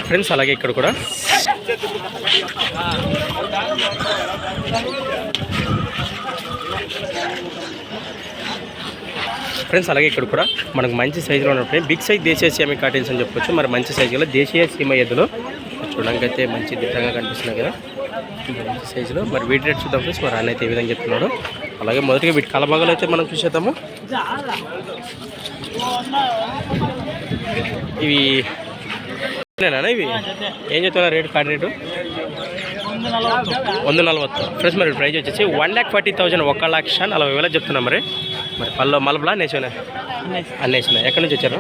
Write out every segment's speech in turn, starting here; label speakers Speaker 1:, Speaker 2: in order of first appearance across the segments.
Speaker 1: Friends అలాగే ఇక్కడ కూడా ఫ్రెండ్స్ అలాగే ఇక్కడ కూడా మనకు మంచి సైజులో ఉన్నప్పుడు బిగ్ సైజ్ దేశీయ సీమ కాటిల్స్ అని చెప్పొచ్చు. మరి మంచి సైజులో దేశీయ సీమ ఎద్దులు చూడడానికి అయితే మంచి దిట్టంగా కనిపిస్తున్నాయి కదా, మంచి సైజులో. మరి వీటి రేట్ చూద్దాం ఫ్రెండ్స్. మరి అన్న అయితే ఏ విధంగా చెప్తున్నాడు. అలాగే మొదటిగా వీటి కలబాగాలు అయితే మనం చూసేద్దాము. ఇవి ఇవి ఏం చెప్తున్నా రేటు కార్డు రేటు 140 ఫ్రెండ్స్. మరి ప్రైజ్ వచ్చేసి 1,40,000 1,40,000 చెప్తున్నా. మరి పళ్ళు మలబలా నేర్చుకున్నా అన్నేసిన ఎక్కడి నుంచి వచ్చారు?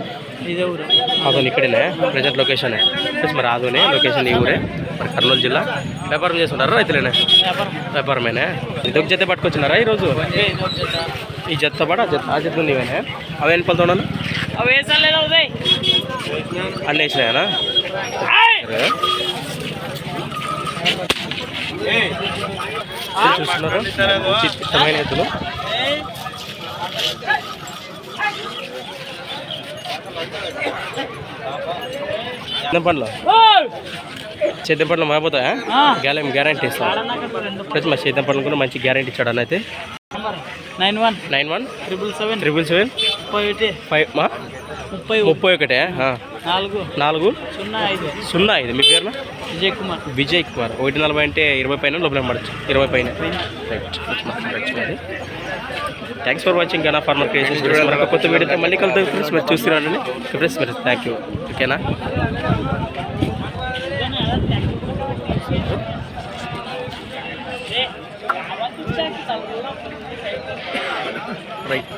Speaker 1: ఆదోని ఇక్కడనే ప్రజెంట్ లొకేషన్ ఫ్రెండ్స్. మరి ఆదోని లొకేషన్ ఈ ఊరే. మరి కర్నూలు జిల్లా. వ్యాపారం చేస్తున్నారా రైతులేనా? వ్యాపారమేనా? ఇది ఒక జత పట్టుకొచ్చినారా ఈరోజు? ఈ జత పాటు ఆ జత నీవేనా? అవి ఎన్ని పళ్ళతో ఉన్నాను అన్నేసినాయనా? చూస్తున్నారా మంచి ఇష్టమైన ఎద్దులు. చేద్దాం పండ్లు మారిపోతాయా? గ్యారంటీ ఇస్తాను ఫ్రెండ్స్. మా చేద్దాం పండ్లు కూడా మంచి గ్యారంటీ ఇచ్చాడు అన్న అయితే. 91 777 31 మీ పేరున? విజయ్ కుమార్. 140 అంటే 20 పైన లోపల పడచ్చు, 20 పైన. రైట్. థ్యాంక్స్ ఫర్ వాచింగ్ అన్న ఫార్మర్ క్రియేషన్స్. మరొక కొత్త వీడియోతో మళ్ళీ కలుగుతాం ఫ్రెండ్స్. మరి చూస్తున్నానండి ఫ్రెండ్స్. మరి థ్యాంక్ యూ. ఓకేనా? రైట్.